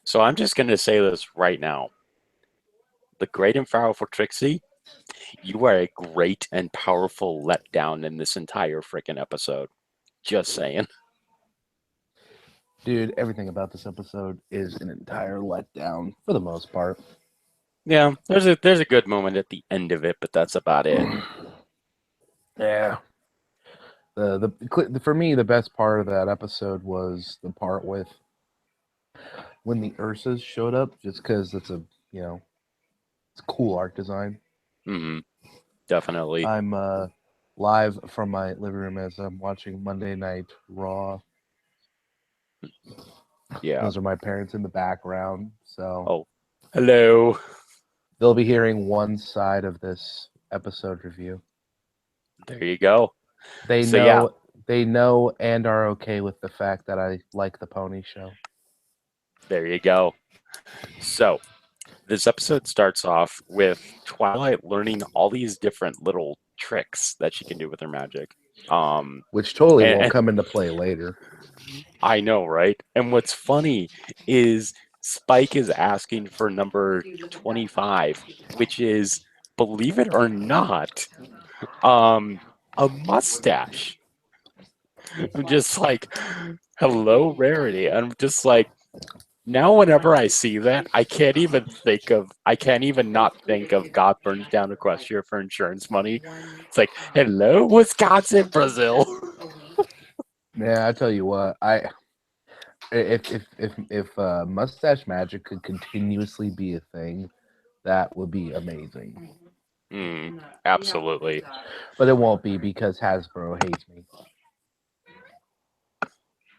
So I'm just going to say this right now. The great and powerful Trixie, you are a great and powerful letdown in this entire freaking episode. Just saying. Dude, everything about this episode is an entire letdown for the most part. Yeah, there's a good moment at the end of it, but that's about it. Yeah. For me, the best part of that episode was the part with when the Ursas showed up, just because it's it's cool art design. Hmm. Definitely. I'm live from my living room as I'm watching Monday Night Raw. Yeah. Those are my parents in the background, so Oh, hello. they'll be hearing one side of this episode review. There you go. They So yeah, know they know and are okay with the fact that I like the pony show. there you go. So this episode starts off with Twilight learning all these different little tricks that she can do with her magic. Which totally won't And come into play later. I know, right? And what's funny is Spike is asking for number 25, which is, believe it or not, a mustache. I'm just like, hello, Rarity. I'm just like, now whenever I see that, I can't even not think of God Burns Down Equestria for insurance money. It's like, hello, Wisconsin, Brazil. Yeah, I tell you what, I if mustache magic could continuously be a thing, that would be amazing. Absolutely. But it won't be because Hasbro hates me.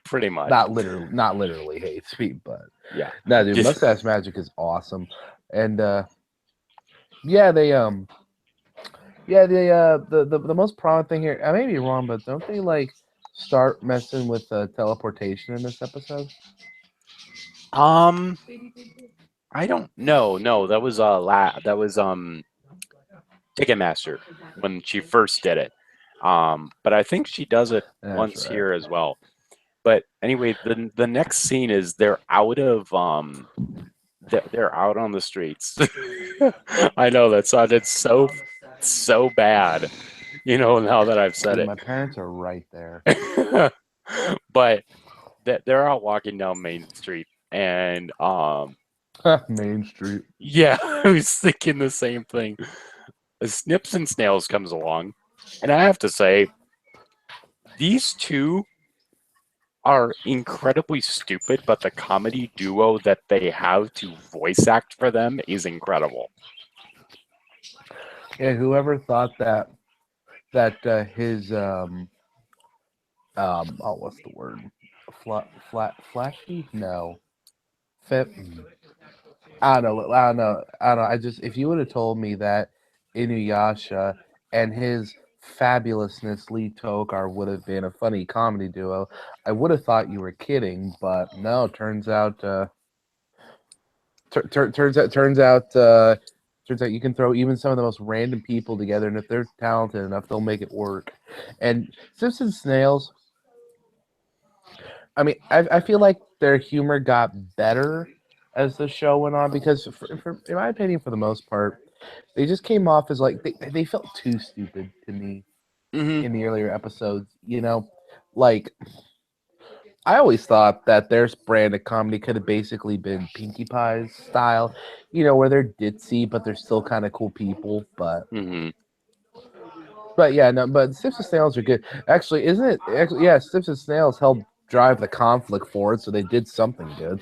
Pretty much. Not literally hates me, but Yeah. no, dude, Just, mustache magic is awesome, and yeah, the most prominent thing here. I may be wrong, but don't they like start messing with teleportation in this episode? um, I don't know. No, that was Ticketmaster when she first did it. But I think she does it That's once right. here as well. But anyway, the next scene is they're out of they're out on the streets. I know that sounded so bad, now that I've said Dude, it. my parents are right there. But they're out walking down Main Street, and Main Street. yeah, I was thinking the same thing. Snips and Snails comes along, and I have to say, these two are incredibly stupid, but the comedy duo that they have to voice act for them is incredible. Yeah, whoever thought that his oh, what's the word? Flashy? No. Fit. I don't know. I don't know. I don't know. I just if you would have told me that Inuyasha and his fabulousness Lee Tokar would have been a funny comedy duo, I would have thought you were kidding. But no, turns out you can throw even some of the most random people together, and if they're talented enough, they'll make it work. And Simpson Snails, I mean, I feel like their humor got better as the show went on because, in my opinion, for the most part, they just came off as like they felt too stupid to me Hmm. in the earlier episodes. Like I always thought that their brand of comedy could have basically been Pinkie Pie's style, where they're ditzy but they're still kind of cool people. But Hmm. yeah, no, but Sips and Snails are good. Actually, isn't it? Actually, yeah, Sips and Snails helped drive the conflict forward, so they did something good.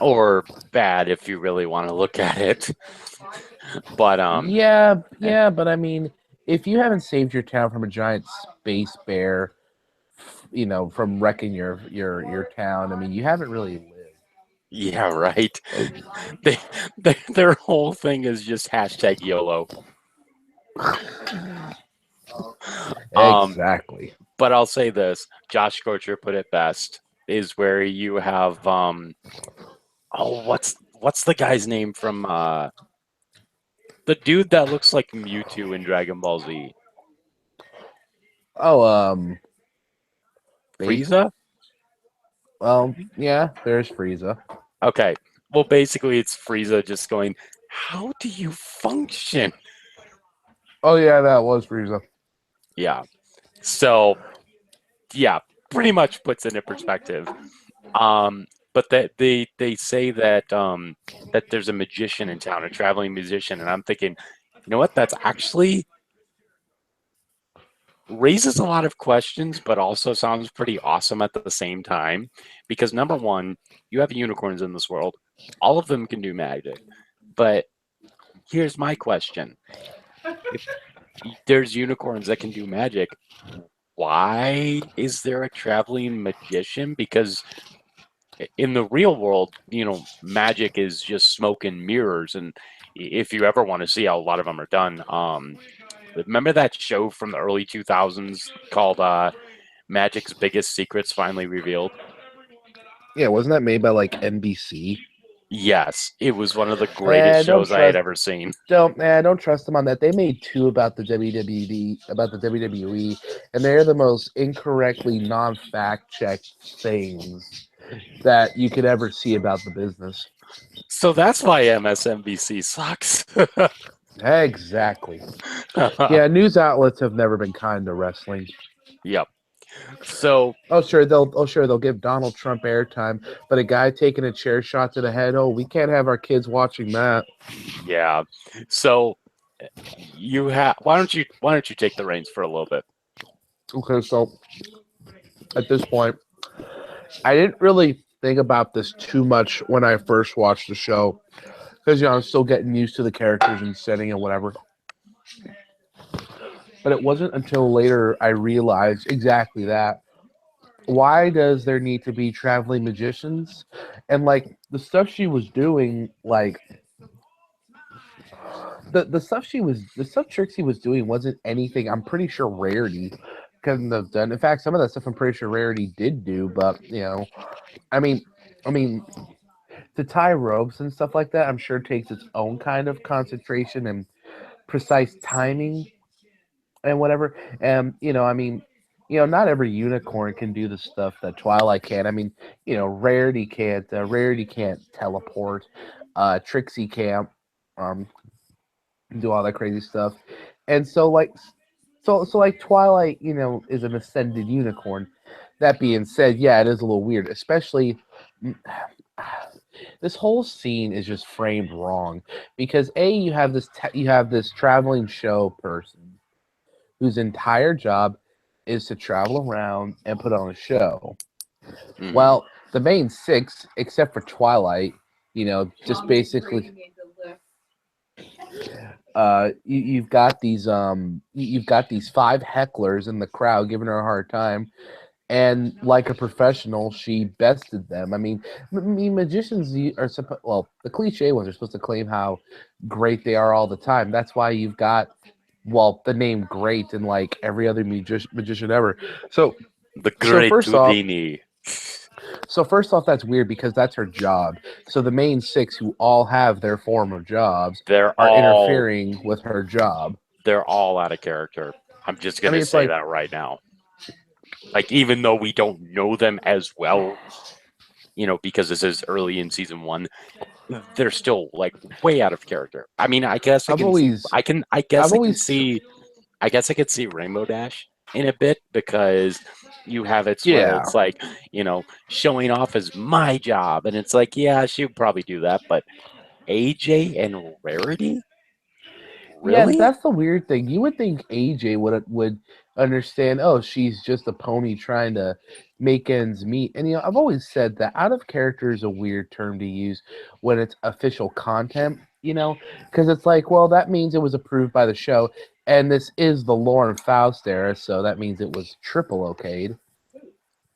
Or bad if you really want to look at it. But Yeah, eh, yeah, but I mean, if you haven't saved your town from a giant space bear, from wrecking your town, I mean, you haven't really lived. yeah, right. They, their whole thing is just hashtag YOLO. Um, Exactly. but I'll say this: Josh Scorcher put it best. Is where you have what's the guy's name from the dude that looks like Mewtwo in Dragon Ball Z? Oh, they Frieza? Yeah, there's Frieza. Okay. Well, basically, it's Frieza just going, "How do you function?" Oh yeah, that was Frieza. Yeah. So, yeah, pretty much puts it into perspective. But that they say that that there's a magician in town, a traveling musician, and I'm thinking, you know what? That's actually raises a lot of questions, but also sounds pretty awesome at the same time. Because number one, you have unicorns in this world. All of them can do magic. But here's my question. If there's unicorns that can do magic, why is there a traveling magician? Because in the real world, magic is just smoke and mirrors. And if you ever want to see how a lot of them are done, remember that show from the early 2000s called Magic's Biggest Secrets Finally Revealed? Yeah, wasn't that made by like NBC? Yes, it was one of the greatest Don't shows I had trust. ever seen. Don't trust them on that. They made two about the WWE, and they're the most incorrectly non-fact checked things that you could ever see about the business. So that's why MSNBC sucks. Exactly. Yeah, news outlets have never been kind to wrestling. Yep. So They'll give Donald Trump airtime, but a guy taking a chair shot to the head, oh, we can't have our kids watching that. yeah. So you have why don't you take the reins for a little bit? Okay, so at this point, I didn't really think about this too much when I first watched the show because I'm still getting used to the characters and setting and whatever. But it wasn't until later I realized exactly that. Why does there need to be traveling magicians? And like the stuff she was doing, like the stuff Trixie was doing wasn't anything. I'm pretty sure Rarity couldn't have done. In fact, some of that stuff I'm pretty sure Rarity did do, but I mean, I mean, to tie ropes and stuff like that, I'm sure takes its own kind of concentration and precise timing and whatever. And not every unicorn can do the stuff that Twilight can. I mean, Rarity can't. Rarity can't teleport. Trixie can't um, do all that crazy stuff. And so Twilight, is an ascended unicorn. That being said, yeah, it is a little weird, especially this whole scene is just framed wrong because you have this traveling show person whose entire job is to travel around and put on a show. Hmm. Well, the main six, except for Twilight, just basically you've got these five hecklers in the crowd giving her a hard time, and like a professional, she bested them. Magicians are supposed. Well, the cliche ones are supposed to claim how great they are all the time. That's why you've got the name great in like every other magician ever. So The so great first off, Houdini. that's weird because that's her job. So the main six who all have their form of jobs They're are all interfering with her job. they're all out of character. I'm just I gonna mean, it's say like that right now. Like even though we don't know them as well, because this is early in season one, they're still like way out of character. I mean, I guess I've always I I've guess I can always see I guess I could see Rainbow Dash in a bit because you have it where yeah. it's like, showing off as my job. And it's like, yeah, she would probably do that. But AJ and Rarity? Yeah, Really? that's the weird thing. You would think AJ would understand. Oh, she's just a pony trying to make ends meet. And I've always said that out of character is a weird term to use when it's official content. Because it's like, well, that means it was approved by the show, and this is the Lauren Faust era, so that means it was triple okayed.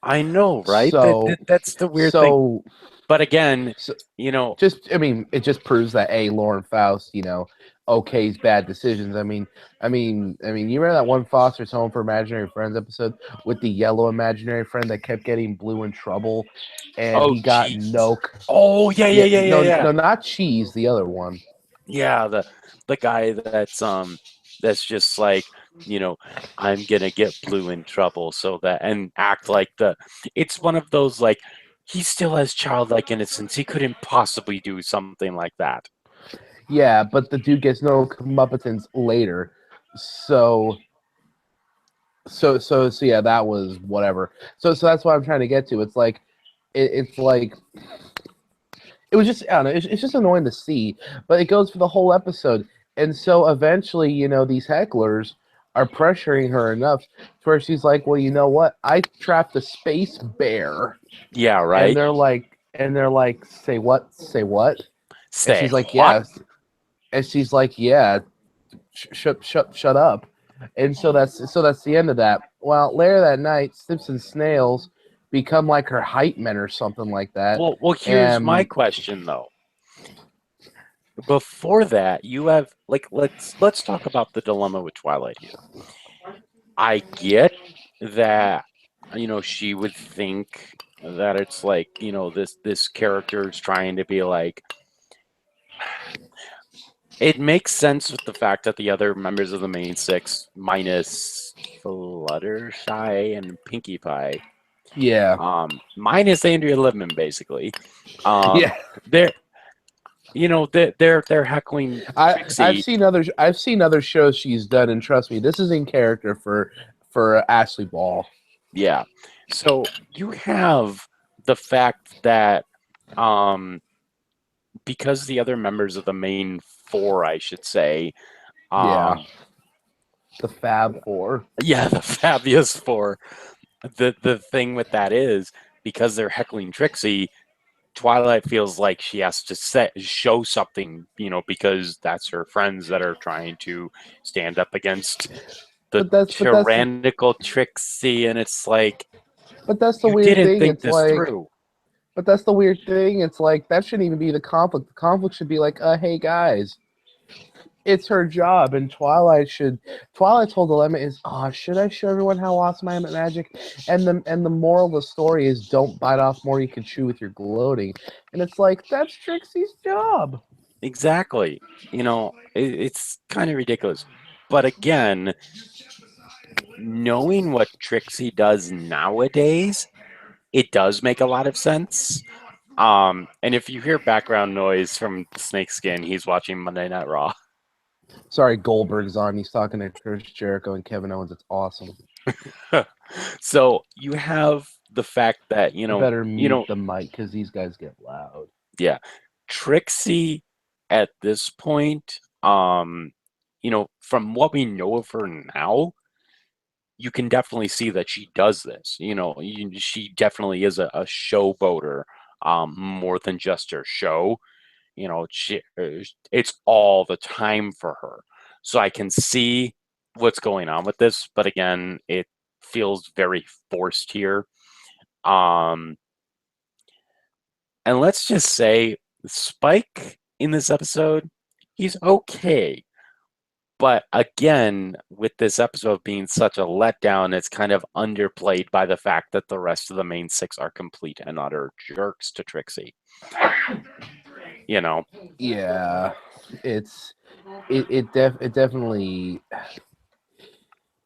I know, right? So, That's the weird thing. so, But again, so you know, it just proves that Lauren Faust, okays bad decisions. You remember that one Foster's Home for Imaginary Friends episode with the yellow imaginary friend that kept getting Blue in trouble, and oh he got jeez. no, Oh yeah, yeah, yeah, yeah, yeah, no, yeah. no, not cheese, the other one. Yeah, the guy that's just like, you know, I'm gonna get Blue in trouble so that and act like it's one of those like he still has childlike innocence. He couldn't possibly do something like that. Yeah, but the dude gets no comeuppance later. So so yeah, that was whatever. So that's what I'm trying to get to. It's like it's like it was just I don't know. It's just annoying to see, but it goes for the whole episode, and so eventually, these hecklers are pressuring her enough to where she's like, "Well, you know what? I trapped a space bear," Yeah, and right? they're like, "Say what? Say what?" And Say she's like, what? "Yes," and she's like, "Yeah, shut up." And so that's the end of that. Well, later that night, Snips and Snails become like her hype men or something like that, Well, here's my and question though. Before that, you have like let's talk about the dilemma with Twilight here. I get that she would think that it's like this character is trying to be like it makes sense with the fact that the other members of the main six minus Fluttershy and Pinkie Pie, yeah. minus Andrea Libman basically, um Yeah, they're they're heckling I've Trixie. seen other shows she's done, and trust me, this is in character for Ashley Ball. Yeah. So you have the fact that um because the other members of the main four, I should say, Yeah, um the Fab Four. yeah, the Fabius four, the thing with that is because they're heckling Trixie, Twilight feels like she has to show something, because that's her friends that are trying to stand up against the But that's but that's tyrannical Trixie, and it's like but that's the you weird didn't thing. think It's this like, through. but that's the weird thing. It's like that shouldn't even be the conflict. The conflict should be like, hey guys, it's her job, and Twilight's whole dilemma is, oh, should I show everyone how awesome I am at magic? And the moral of the story is, don't bite off more you can chew with your gloating. And it's like, that's Trixie's job. Exactly. It's kind of ridiculous. But again, knowing what Trixie does nowadays, it does make a lot of sense. And if you hear background noise from Snakeskin, he's watching Monday Night Raw. Sorry, Goldberg's on. He's talking to Chris Jericho and Kevin Owens. It's awesome. So you have the fact that, You better mute the mic because these guys get loud. yeah, Trixie at this point, from what we know of her now, you can definitely see that she does this. She definitely is a showboater, more than just her show. It's all the time for her. So I can see what's going on with this, but again, it feels very forced here. Um, and let's just say Spike in this episode, he's okay. But again, with this episode being such a letdown, it's kind of underplayed by the fact that the rest of the main six are complete and utter jerks to Trixie. You know, Yeah, it's it definitely.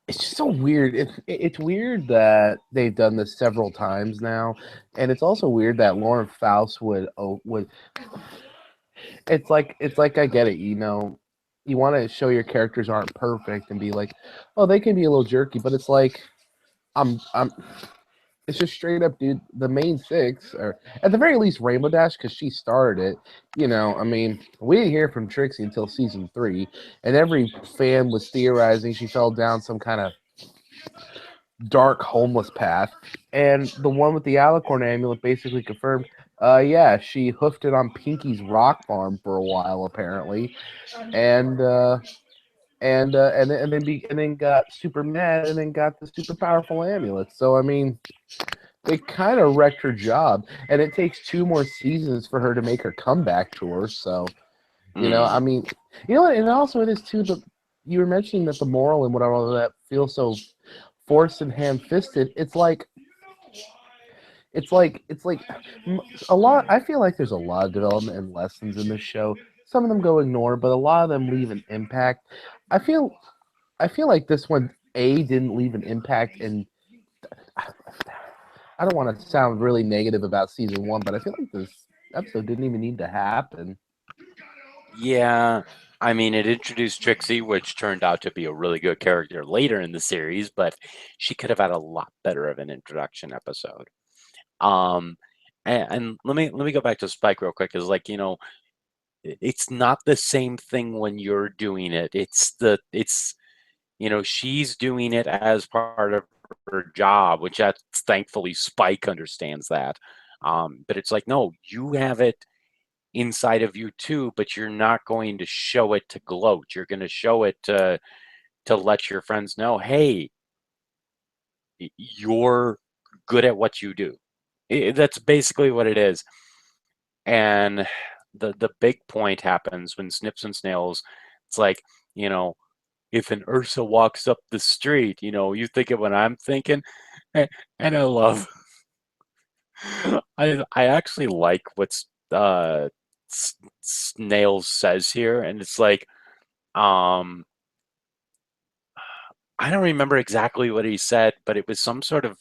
It's just so weird. It's weird that they've done this several times now, and it's also weird that Lauren Faust would. It's like I get it. You want to show your characters aren't perfect and be like, oh, they can be a little jerky, but it's like I'm. It's just straight up, dude. The main six, or at the very least, Rainbow Dash, because she started it. I mean, we didn't hear from Trixie until season 3, and every fan was theorizing she fell down some kind of dark homeless path. And the one with the alicorn amulet basically confirmed, yeah, she hoofed it on Pinky's rock farm for a while apparently, and and then got super mad and then got the super powerful amulet. So I mean, they kind of wrecked her job, and it takes 2 more seasons for her to make her comeback tour. So I mm, mean, what, and also it is too. You were mentioning that the moral and whatever all of that feels so forced and ham-fisted. It's like a lot. I feel like there's a lot of development and lessons in this show. Some of them go ignored, but a lot of them leave an impact. I feel I feel like this one, A, didn't leave an impact, and I don't want to sound really negative about season one, but I feel like this episode didn't even need to happen. Yeah, I mean, it introduced Trixie, which turned out to be a really good character later in the series, but she could have had a lot better of an introduction episode. Um, and let me go back to Spike real quick. Is like it's not the same thing when you're doing it. It's she's doing it as part of her job, which that's thankfully Spike understands that. But it's like no, you have it inside of you too, but you're not going to show it to gloat. You're going to show it to let your friends know, hey, you're good at what you do. That's basically what it is. And the big point happens when Snips and Snails. It's like you know, if an Ursa walks up the street, you think of what I'm thinking, and I love. I actually like what's Snails says here, and it's like um I don't remember exactly what he said, but it was some sort of,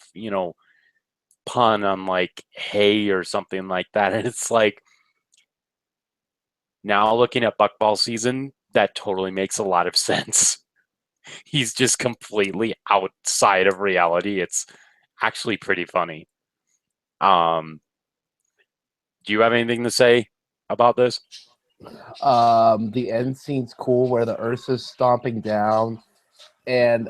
pun on like hay or something like that. And it's like now looking at Buckball season, that totally makes a lot of sense. He's just completely outside of reality. It's actually pretty funny. Um, do you have anything to say about this? The end scene's cool where the Ursa's stomping down, and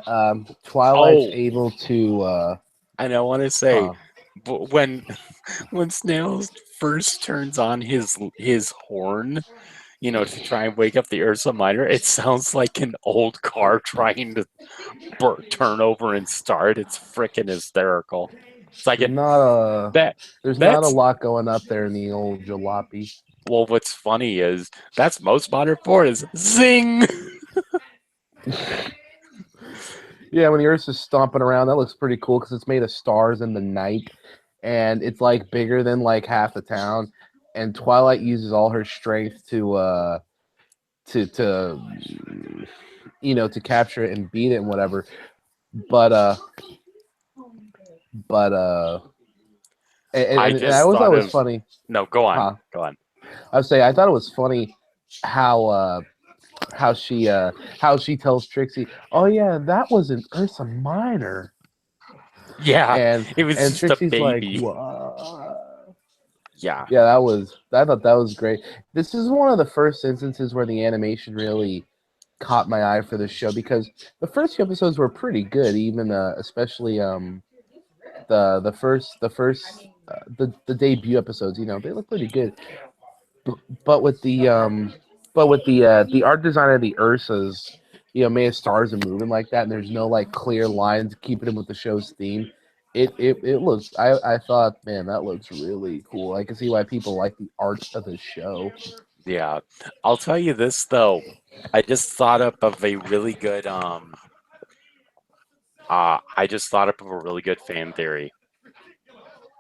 Twilight's Oh, able to. and I want to say, Huh. when when Snails first turns on his horn, to try and wake up the Ursa Minor, it sounds like an old car trying to turn over and start. It's freaking hysterical. It's like Not a. that. There's not a That's lot going up there in the old jalopy. well. What's funny is that's most modern four is zing. Yeah, when the Ursa's stomping around, that looks pretty cool because it's made of stars in the night, and it's like bigger than like half the town. And Twilight uses all her strength to to capture it and beat it and whatever. But but I and I just always thought thought it was of funny, no. Go on. huh? Go on. I would say I thought it was funny how how she how she tells Trixie, "Oh yeah, that was an Ursa Minor," Yeah, and it was just a Trixie's like, baby. "What?" Yeah, Yeah, that was. I thought that was great. This is one of the first instances where the animation really caught my eye for this show because the first few episodes were pretty good, even especially the debut episodes. They look pretty good. But with the art design of the Ursas, made stars and moving like that, and there's no like clear lines keeping them with the show's theme. It looks. I thought, man, that looks really cool. I can see why people like the art of the show. yeah. I'll tell you this though. I just thought up of a really good I just thought up of a really good fan theory.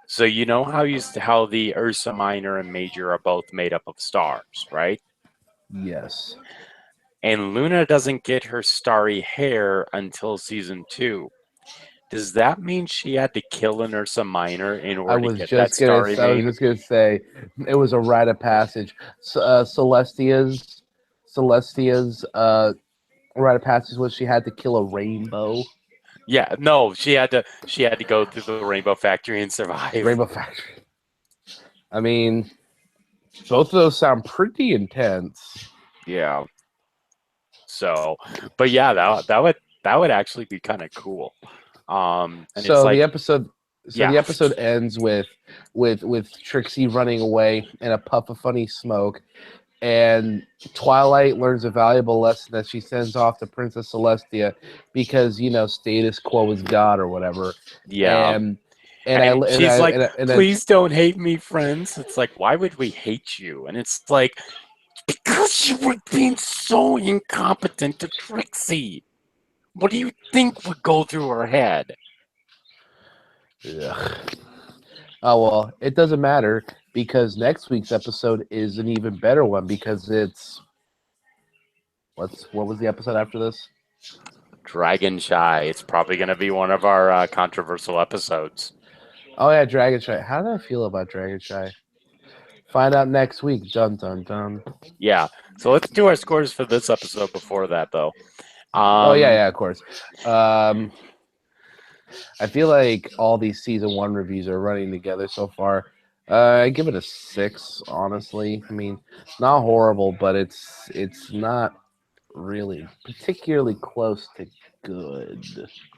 So you know how the Ursa Minor and Major are both made up of stars, right? Yes, And Luna doesn't get her starry hair until season 2. Does that mean she had to kill an Ursa Minor in order to get that starry I was mane? just gonna say it was a rite of passage. Celestia's rite of passage was she had to kill a rainbow. Yeah, no, she had to go through the Rainbow Factory and survive. Rainbow Factory. I mean, both of those sound pretty intense. Yeah. So, but yeah, that would actually be kind of cool. And it's So the like, episode so the yeah, episode ends with Trixie running away in a puff of funny smoke, and Twilight learns a valuable lesson that she sends off to Princess Celestia because status quo is God or whatever, yeah. and and I And and she's I like, and then please don't hate me, friends. It's like, why would we hate you? And it's like, because you were being so incompetent to Trixie. What do you think would go through her head? ugh. Oh well, it doesn't matter because next week's episode is an even better one because it's what was the episode after this? Dragon Shy. It's probably going to be one of our controversial episodes. Oh yeah, Dragon Shy. How did I feel about Dragon Shy? Find out next week. Dun dun dun. Yeah. So let's do our scores for this episode before that, though. Oh yeah, Um, yeah, of course. Um, I feel like all these season one reviews are running together so far. I give it a 6, honestly. I mean, not horrible, but it's not really particularly close to good.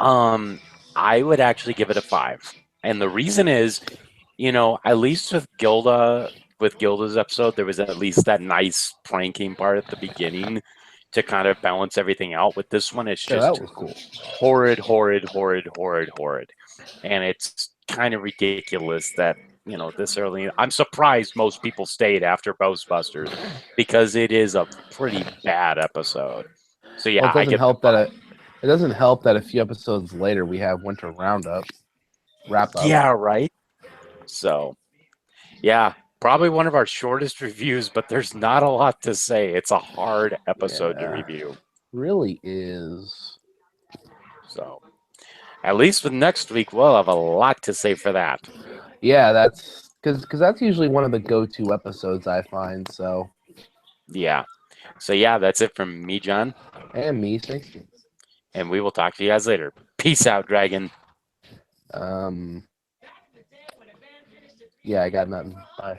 um, I would actually give it a 5. And the reason is, at least with Gilda's episode, there was at least that nice pranking part at the beginning to kind of balance everything out. With this one, it's Yeah, that just was cool. horrid, horrid, horrid, horrid, horrid. And it's kind of ridiculous that, this early. I'm surprised most people stayed after Ghostbusters because it is a pretty bad episode. So Well, yeah, I give it a 5. it doesn't help that a few episodes later we have Winter Roundup wrap up. Yeah, right. So yeah, probably one of our shortest reviews, but there's not a lot to say. It's a hard episode to Yeah, review. really is. So at least with next week, we'll have a lot to say for that. Yeah, that's that's usually one of the go-to episodes I find. So, Yeah. So yeah, that's it from me, John, and me, 60. and we will talk to you guys later. Peace out, Dragon. Um, yeah, I got nothing. Bye.